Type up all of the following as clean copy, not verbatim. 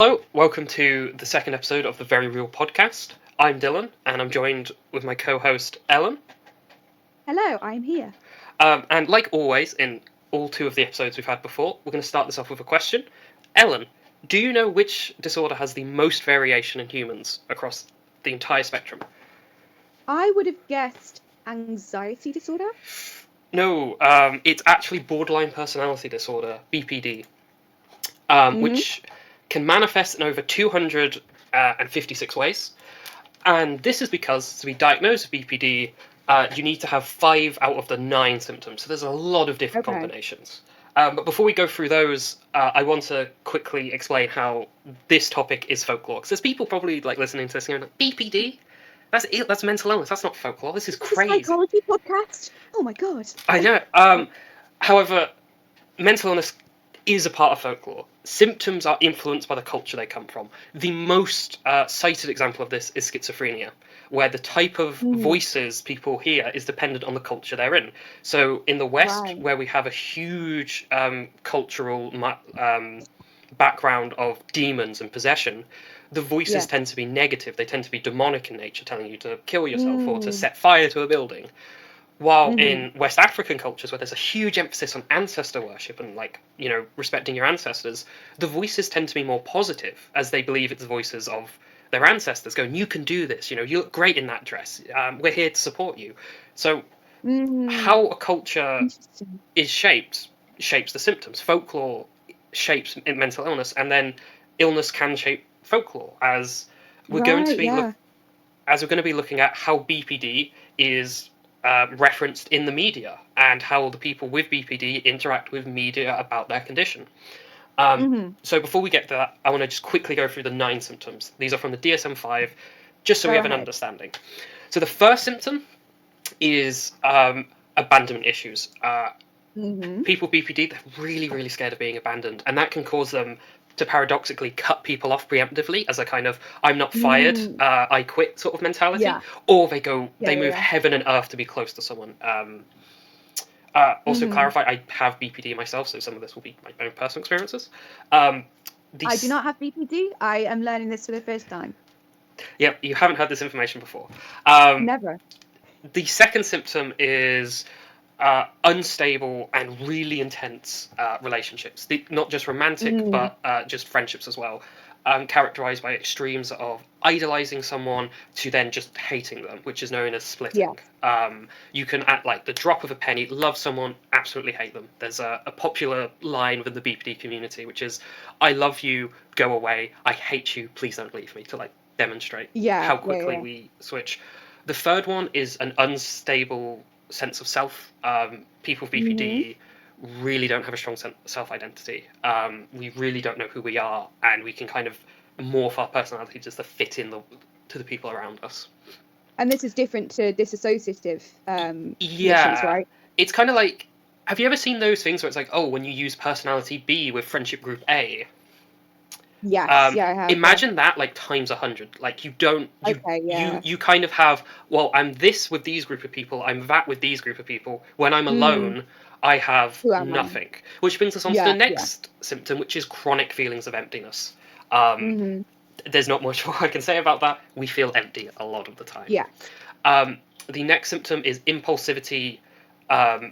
Hello, welcome to the second episode of the Very Real podcast. I'm Dylan, and I'm joined with my co-host Ellen. Hello, I'm here. And like always, in all two of the episodes we've had before, we're going to start this off with a question. Ellen, do you know which disorder has the most variation in humans across the entire spectrum? I would have guessed anxiety disorder. No, it's actually borderline personality disorder, BPD, Mm-hmm. which can manifest in over 256 ways. And this is because to be diagnosed with BPD, you need to have 5 out of the 9 symptoms. So there's a lot of different Okay. combinations. But before we go through those, I want to quickly explain how this topic is folklore. Because there's people probably like listening to this and going, BPD? That's mental illness. That's not folklore. This is It's a crazy. psychology podcast. Oh my god. I know. However, mental illness is a part of folklore. Symptoms are influenced by the culture they come from. The most cited example of this is schizophrenia, where the type of Mm, voices people hear is dependent on the culture they're in. So in the West, right. where we have a huge cultural background of demons and possession, the voices Yeah. tend to be negative. They tend to be demonic in nature, telling you to kill yourself or to Mm, set fire to a building. While mm-hmm. in West African cultures, where there's a huge emphasis on ancestor worship and, like, respecting your ancestors, the voices tend to be more positive, as they believe it's the voices of their ancestors going, you can do this, you look great in that dress, we're here to support you. So, Mm, how a culture interesting. is shapes the symptoms. Folklore shapes mental illness, and then illness can shape folklore, we're going to Right, be yeah. as we're going to be looking at how BPD is referenced in the media and how the people with BPD interact with media about their condition. Mm-hmm. So before we get to that, I want to just quickly go through the 9 symptoms. These are from the DSM-5, just so we Go have an ahead. understanding. So the first symptom is abandonment issues. Mm-hmm. People with BPD, they're really, really scared of being abandoned, and that can cause them to paradoxically cut people off preemptively as a kind of "I'm not fired, Mm, I quit" sort of mentality, yeah. or Yeah, they yeah, move yeah. heaven and earth to be close to someone. Also, Mm-hmm. clarify, I have BPD myself, so some of this will be my own personal experiences. Um, I do these, not have BPD. I am learning this for the first time. yeah, you haven't heard this information before. Um, Never. the second symptom is unstable and really intense relationships, not just romantic, Mm, but just friendships as well, characterized by extremes of idolizing someone to then just hating them, which is known as yeah. splitting. You can, at like the drop of a penny, love someone, absolutely hate them. There's a popular line within the BPD community, which is, I love you, go away, I hate you, please don't leave me, to like demonstrate Yeah, how yeah, quickly yeah. we switch. The third one is an unstable sense of self. People with Mm-hmm. BPD really don't have a strong self identity. We really don't know who we are, and we can kind of morph our personality just to fit in to the people around us. And this is different to dissociative conditions, Yeah, right? it's kind of like, have you ever seen those things where it's like, oh, when you use personality B with friendship group A, Yes, yeah, I have, yeah. imagine that like times 100. Like you don't Okay, yeah. you kind of have, well, I'm this with these group of people, I'm that with these group of people. When I'm Mm, alone, I have who am I? nothing. Which brings us on to the Yeah, yeah. next symptom, which is chronic feelings of emptiness. Um, Hmm. there's not much more I can say about that. We feel empty a lot of the time. Yeah. The next symptom is impulsivity.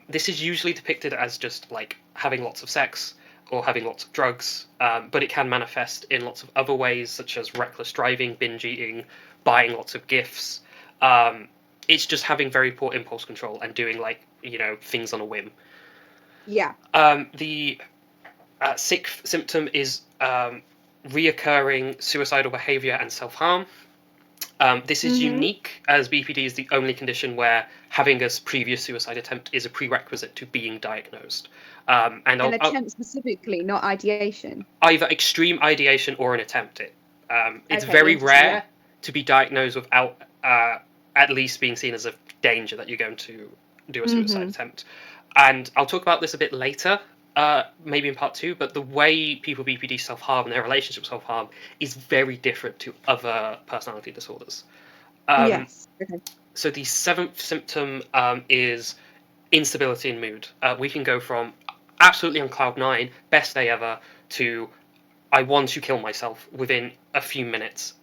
This is usually depicted as just like having lots of sex or having lots of drugs, but it can manifest in lots of other ways, such as reckless driving, binge eating, buying lots of gifts. Um, it's just having very poor impulse control and doing like things on a whim. Yeah. The sixth symptom is reoccurring suicidal behavior and self harm. This is Hmm. unique as BPD is the only condition where having a previous suicide attempt is a prerequisite to being diagnosed. And An I'll attempt specifically, not ideation. either extreme ideation or an attempt. It's Okay, very interesting. Yeah. rare to be diagnosed without at least being seen as a danger that you're going to do a suicide Hmm. attempt. And I'll talk about this a bit later, maybe in part 2, but the way people with BPD self harm and their relationship self harm is very different to other personality disorders. Um, Yes. Okay. so the seventh symptom is instability in mood. We can go from absolutely on cloud 9, best day ever, to I want to kill myself within a few minutes.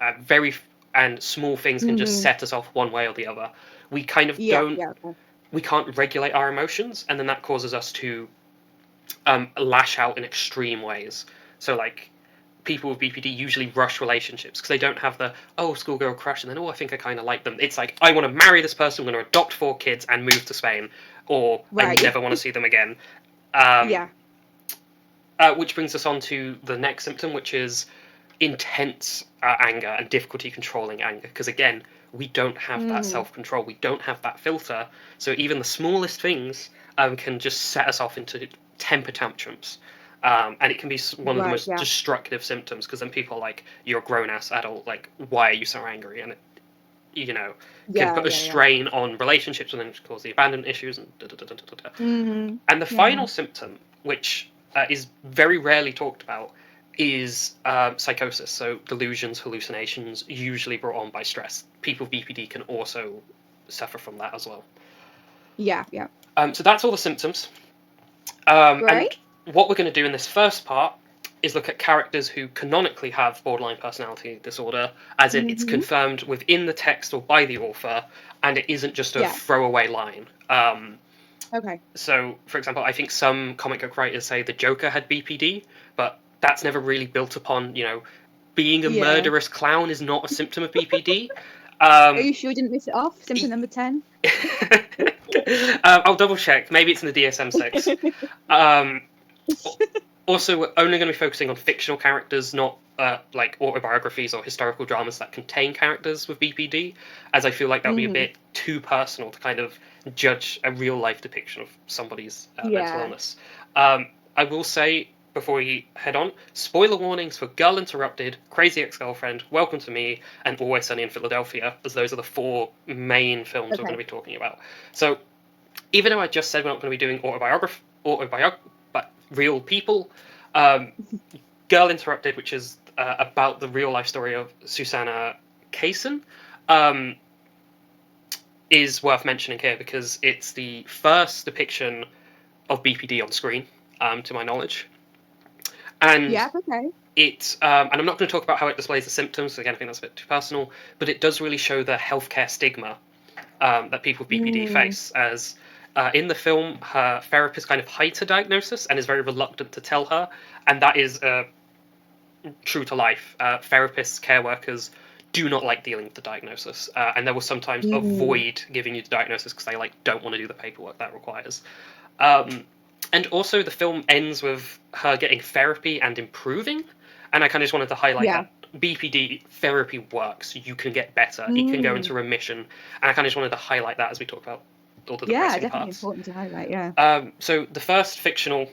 And small things can just set us off one way or the other. We kind of Yeah, don't. yeah. Okay. We can't regulate our emotions, and then that causes us to lash out in extreme ways. So like people with BPD usually rush relationships because they don't have the schoolgirl crush and then I think I kind of like them. It's like I want to marry this person, I'm going to adopt 4 kids and move to Spain, or I Right. never want to see them again. Um, Yeah. which brings us on to the next symptom, which is intense anger and difficulty controlling anger. Because again, we don't have that self control, we don't have that filter. So even the smallest things can just set us off into temper tantrums. And it can be one of the Right. most Yeah. destructive symptoms because then people are like, you're a grown ass adult, like, why are you so angry? And it, can Yeah. put a Yeah. Yeah. strain on relationships and then cause the abandonment issues and da da da da da da. And the Yeah. final symptom, which is very rarely talked about, is psychosis. So delusions, hallucinations, usually brought on by stress. People with BPD can also suffer from that as well. Yeah. Yeah. So that's all the symptoms. Right. And what we're going to do in this first part is look at characters who canonically have borderline personality disorder, as in it's confirmed within the text or by the author, and it isn't just a Yeah. throwaway line. Okay. So, for example, I think some comic book writers say the Joker had BPD, but that's never really built upon, being a Yeah. murderous clown is not a symptom of BPD. Are you sure you didn't miss it off? Symptom number 10? I'll double check. Maybe it's in the DSM-6. Also, we're only going to be focusing on fictional characters, not like autobiographies or historical dramas that contain characters with BPD, as I feel like that would be a bit too personal to kind of judge a real life depiction of somebody's mental illness. I will say before we head on, spoiler warnings for Girl Interrupted, Crazy Ex-Girlfriend, Welcome to Me, and Always Sunny in Philadelphia, as those are the 4 main films we're going to be talking about. So, even though I just said we're not going to be doing but real people, Girl Interrupted, which is about the real life story of Susanna Kaysen, is worth mentioning here because it's the first depiction of BPD on screen, to my knowledge. And okay. it, and I'm not going to talk about how it displays the symptoms, again, I think that's a bit too personal, but it does really show the healthcare stigma that people with BPD face, as in the film, her therapist kind of hides her diagnosis and is very reluctant to tell her, and that is true to life. Therapists, care workers do not like dealing with the diagnosis, and they will sometimes avoid giving you the diagnosis because they don't want to do the paperwork that requires. And also, the film ends with her getting therapy and improving, and I kind of just wanted to highlight that BPD therapy works. You can get better. It can go into remission, and I kind of just wanted to highlight that as we talk about all the depressing definitely parts. important to highlight. Yeah. So the first fictional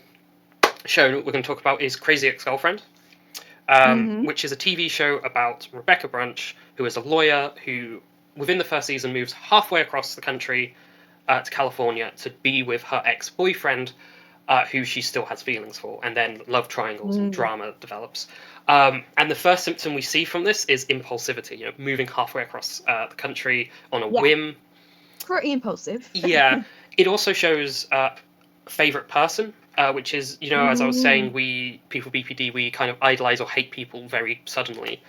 show we're going to talk about is Crazy Ex-Girlfriend, which is a TV show about Rebecca Brunch, who is a lawyer who, within the first season, moves halfway across the country to California to be with her ex-boyfriend, who she still has feelings for, and then love triangles and drama develops. And the first symptom we see from this is impulsivity, moving halfway across the country on a whim. Pretty impulsive. Yeah. It also shows favorite person, which is, as I was saying, people with BPD, we kind of idolize or hate people very suddenly.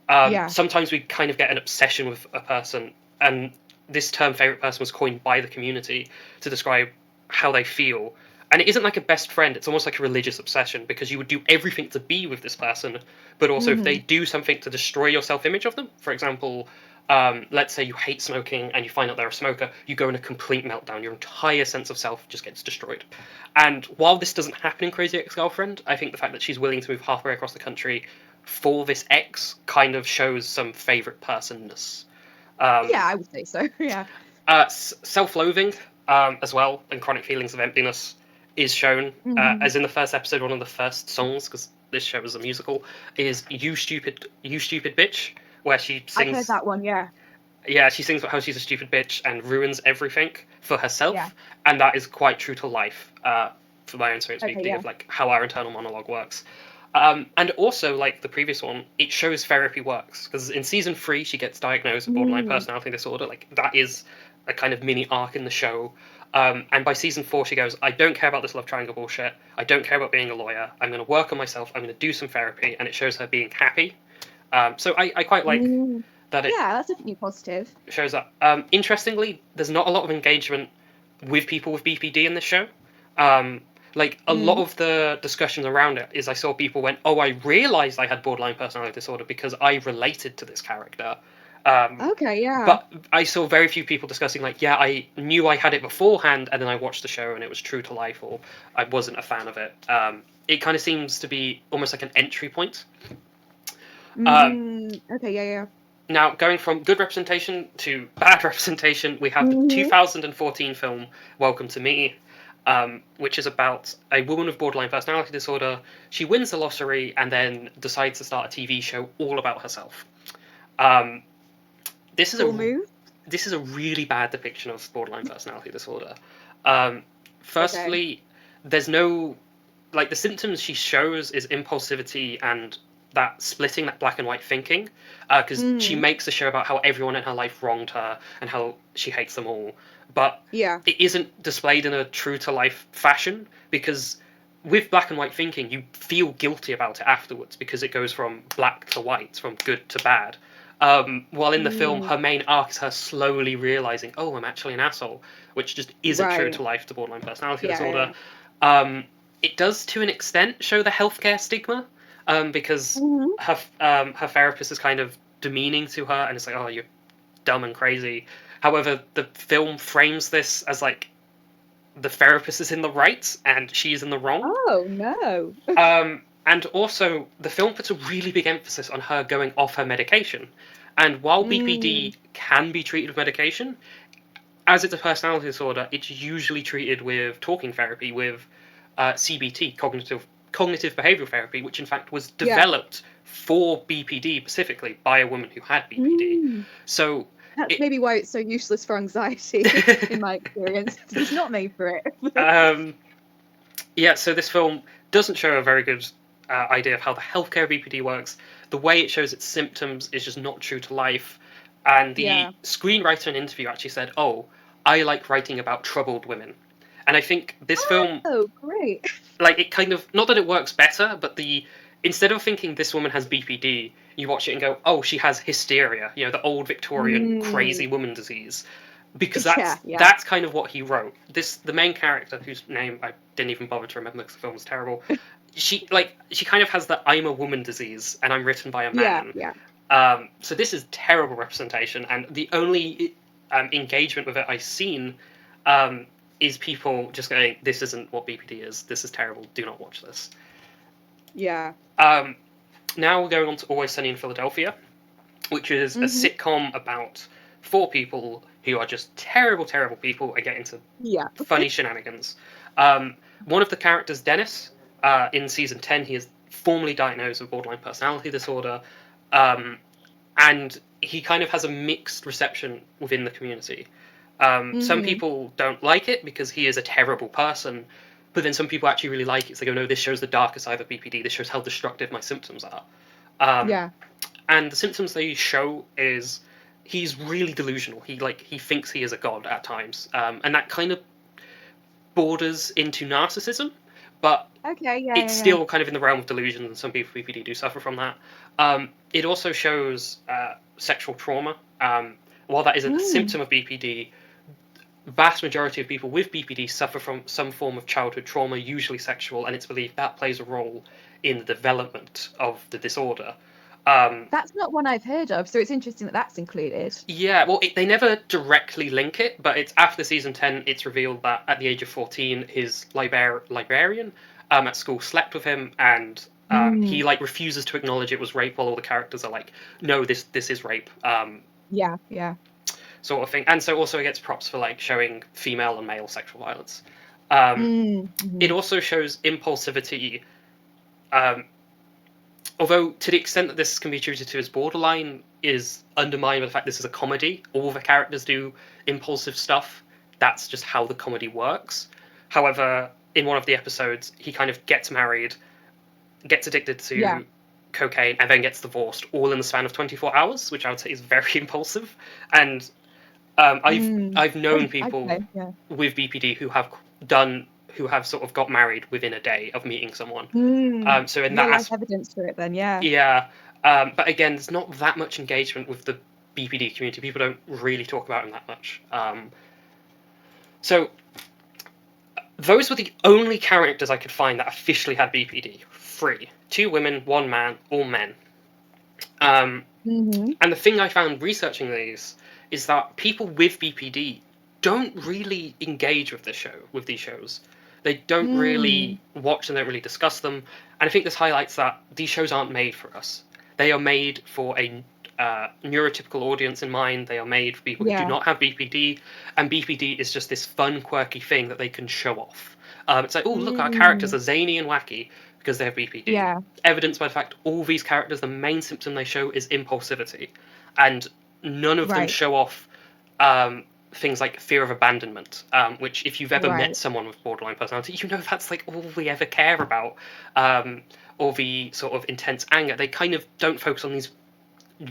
Sometimes we kind of get an obsession with a person, and this term favorite person was coined by the community to describe how they feel. And it isn't like a best friend, it's almost like a religious obsession, because you would do everything to be with this person, but also if they do something to destroy your self-image of them, for example, let's say you hate smoking and you find out they're a smoker, you go in a complete meltdown, your entire sense of self just gets destroyed. And while this doesn't happen in Crazy Ex-Girlfriend, I think the fact that she's willing to move halfway across the country for this ex kind of shows some favourite personness. I would say so, yeah. Self-loathing, as well, and chronic feelings of emptiness is shown, as in the first episode, one of the first songs, because this show is a musical, is You Stupid Bitch, where she sings... I've heard that one, yeah. Yeah, she sings about how she's a stupid bitch and ruins everything for herself, and that is quite true to life, for my own experience, of like how our internal monologue works. And also, like the previous one, it shows therapy works, because in season 3 she gets diagnosed with borderline personality disorder. Like, that is a kind of mini arc in the show. And by season 4, she goes, I don't care about this love triangle bullshit. I don't care about being a lawyer. I'm going to work on myself. I'm going to do some therapy. And it shows her being happy. So I quite like that it Yeah, that's definitely positive. shows that. Interestingly, there's not a lot of engagement with people with BPD in this show. Like, a lot of the discussions around it is I saw people went, oh, I realised I had borderline personality disorder because I related to this character. Okay, yeah. But I saw very few people discussing, like, yeah, I knew I had it beforehand, and then I watched the show and it was true to life, or I wasn't a fan of it. It kind of seems to be almost like an entry point. Okay, yeah. Now, going from good representation to bad representation, we have the 2014 film Welcome to Me, which is about a woman with borderline personality disorder. She wins the lottery and then decides to start a TV show all about herself. This is a really bad depiction of borderline personality disorder. Firstly, there's no, like, the symptoms she shows is impulsivity and that splitting, that black and white thinking, because she makes a show about how everyone in her life wronged her and how she hates them all, but it isn't displayed in a true to life fashion, because with black and white thinking you feel guilty about it afterwards because it goes from black to white, from good to bad. While in the film, her main arc is her slowly realizing, oh, I'm actually an asshole, which just isn't true to life to borderline personality disorder. It does, to an extent, show the healthcare stigma, because her therapist is kind of demeaning to her, and it's like, oh, you're dumb and crazy. However, the film frames this as like the therapist is in the right and she's in the wrong. Oh no. And also, the film puts a really big emphasis on her going off her medication. And while BPD can be treated with medication, as it's a personality disorder, it's usually treated with talking therapy, with CBT, cognitive behavioral therapy, which in fact was developed for BPD specifically by a woman who had BPD. So that's maybe why it's so useless for anxiety, in my experience. It's not made for it. Yeah, so this film doesn't show a very good idea of how the healthcare of BPD works. The way it shows its symptoms is just not true to life. And the screenwriter in an interview actually said, oh, I like writing about troubled women. And I think this film... Oh, great. Like, it kind of... Not that it works better, but instead of thinking this woman has BPD, you watch it and go, oh, she has hysteria, the old Victorian crazy woman disease. Because that's kind of what he wrote. The main character, whose name I didn't even bother to remember because the film was terrible, she kind of has the I'm a woman disease and I'm written by a man. So this is terrible representation, and the only engagement with it I've seen is people just going, this isn't what BPD is, this is terrible, do not watch this. Now we're going on to Always Sunny in Philadelphia, which is a sitcom about 4 people who are just terrible, terrible people and get into funny shenanigans. One of the characters, Dennis, in season 10, he is formally diagnosed with borderline personality disorder, and he kind of has a mixed reception within the community. Some people don't like it because he is a terrible person, but then some people actually really like it. So they go, no, this shows the darker side of BPD. This shows how destructive my symptoms are. And the symptoms they show is he's really delusional. He thinks he is a god at times, and that kind of borders into narcissism. But it's still kind of in the realm of delusion, and some people with BPD do suffer from that. It also shows sexual trauma. While that isn't a symptom of BPD, vast majority of people with BPD suffer from some form of childhood trauma, usually sexual, and it's believed that plays a role in the development of the disorder. That's not one I've heard of, so it's interesting that that's included. Yeah, well, they never directly link it, but it's after season 10, it's revealed that at the age of 14, his librarian at school slept with him, and he refuses to acknowledge it was rape, while all the characters are like, no, this is rape. Sort of thing. And so also it gets props for showing female and male sexual violence. It also shows impulsivity, although to the extent that this can be treated to as borderline is undermined by the fact this is a comedy. All the characters do impulsive stuff. That's just how the comedy works. However, in one of the episodes, he kind of gets married, gets addicted to cocaine, and then gets divorced, all in the span of 24 hours, which I would say is very impulsive. And I've known people Okay, yeah. with BPD who have sort of got married within a day of meeting someone. So in Real that life evidence for it then, yeah. yeah. But again, there's not that much engagement with the BPD community. People don't really talk about him that much. So those were the only characters I could find that officially had BPD. 3. 2 women, 1 man, all men. And the thing I found researching these is that people with BPD don't really engage with these shows. They don't really watch and don't really discuss them. And I think this highlights that these shows aren't made for us. They are made for a neurotypical audience in mind. They are made for people who do Yeah. not have BPD, and BPD is just this fun, quirky thing that they can show off. It's like, oh, look, our characters are zany and wacky because they have BPD. Yeah. Evidenced by the fact all these characters, the main symptom they show is impulsivity, and none of them Right. show off things like fear of abandonment, which if you've ever met Right. someone with borderline personality, you know that's like all we ever care about, or the sort of intense anger. They kind of don't focus on these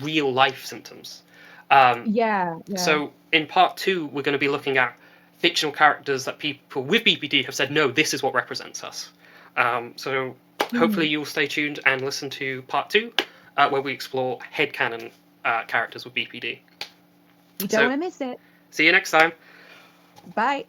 real life symptoms. Yeah. So in part 2, we're going to be looking at fictional characters that people with BPD have said, no, this is what represents us. So hopefully you'll stay tuned and listen to part 2, where we explore headcanon characters with BPD. You don't want to miss it. See you next time. Bye.